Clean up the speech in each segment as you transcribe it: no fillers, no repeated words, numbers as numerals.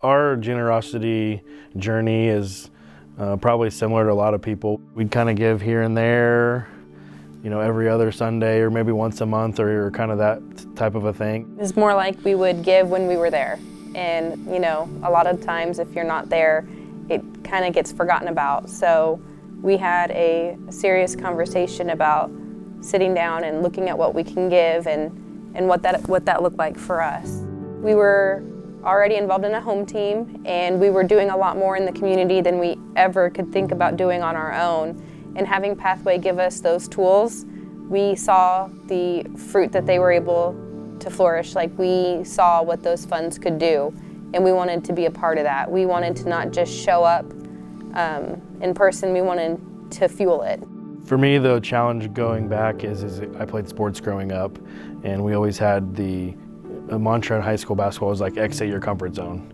Our generosity journey is probably similar to a lot of people. We'd kind of give here and there, every other Sunday or maybe once a month or kind of that type of a thing. It's more like we would give when we were there. And, a lot of times if you're not there, it kind of gets forgotten about. So we had a serious conversation about sitting down and looking at what we can give and what that looked like for us. We were already involved in a home team, and we were doing a lot more in the community than we ever could think about doing on our own. And having Pathway give us those tools, we saw the fruit that they were able to flourish. Like, we saw what those funds could do, and we wanted to be a part of that. We wanted to not just show up in person, we wanted to fuel it. For me, the challenge going back is I played sports growing up, and we always had the mantra in high school basketball was like exit your comfort zone.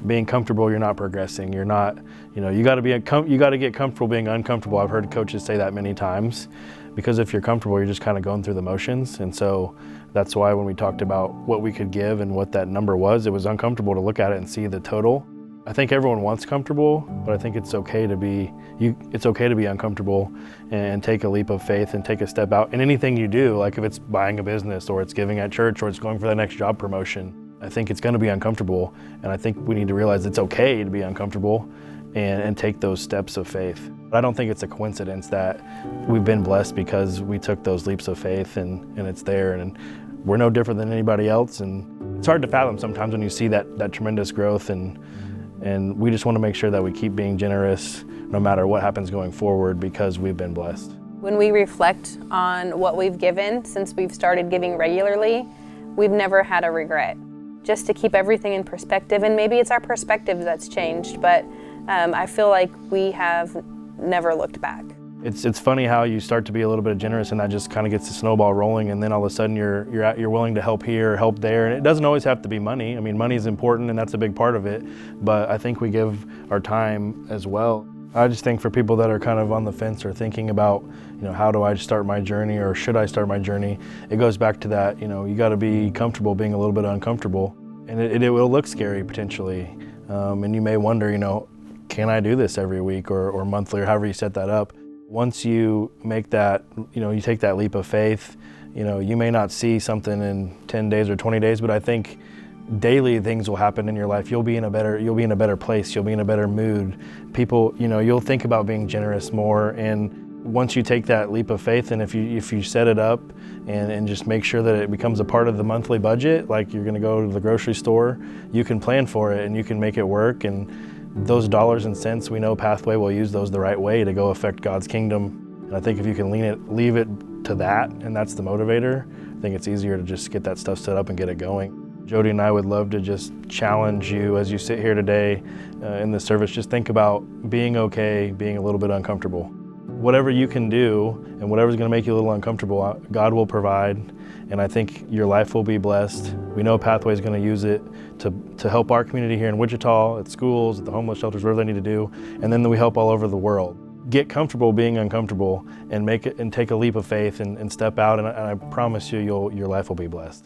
Being comfortable, you're not progressing. You're not, you got to get comfortable being uncomfortable. I've heard coaches say that many times, because if you're comfortable, you're just kind of going through the motions. And so that's why when we talked about what we could give and what that number was, it was uncomfortable to look at it and see the total. I think everyone wants comfortable, but I think it's okay to be uncomfortable and take a leap of faith and take a step out in anything you do. Like if it's buying a business or it's giving at church or it's going for the next job promotion, I think it's going to be uncomfortable. And I think we need to realize it's okay to be uncomfortable and take those steps of faith. I don't think it's a coincidence that we've been blessed because we took those leaps of faith and it's there, and we're no different than anybody else. And it's hard to fathom sometimes when you see that tremendous growth, and we just want to make sure that we keep being generous no matter what happens going forward, because we've been blessed. When we reflect on what we've given since we've started giving regularly, we've never had a regret. Just to keep everything in perspective, and maybe it's our perspective that's changed, but I feel like we have never looked back. It's funny how you start to be a little bit generous and that just kind of gets the snowball rolling, and then all of a sudden you're willing to help here, help there, and it doesn't always have to be money. I mean, money is important and that's a big part of it, but I think we give our time as well. I just think for people that are kind of on the fence or thinking about, how do I start my journey or should I start my journey, it goes back to that, you got to be comfortable being a little bit uncomfortable, and it will look scary potentially, and you may wonder, can I do this every week or monthly or however you set that up. Once you make that, you take that leap of faith, you may not see something in 10 days or 20 days, but I think daily things will happen in your life. You'll be in a better place. You'll be in a better mood. People, you'll think about being generous more. And once you take that leap of faith, and if you set it up and just make sure that it becomes a part of the monthly budget, like you're going to go to the grocery store, you can plan for it and you can make it work. And those dollars and cents, we know Pathway will use those the right way to go affect God's kingdom. And I think if you can leave it to that, and that's the motivator, I think it's easier to just get that stuff set up and get it going. Jodi and I would love to just challenge you as you sit here today in the service. Just think about being okay, being a little bit uncomfortable. Whatever you can do and whatever's going to make you a little uncomfortable, God will provide, and I think your life will be blessed. We know Pathway is going to use it to help our community here in Wichita, at schools, at the homeless shelters, wherever they need to do, and then we help all over the world. Get comfortable being uncomfortable and take a leap of faith and step out, and I promise you, your life will be blessed.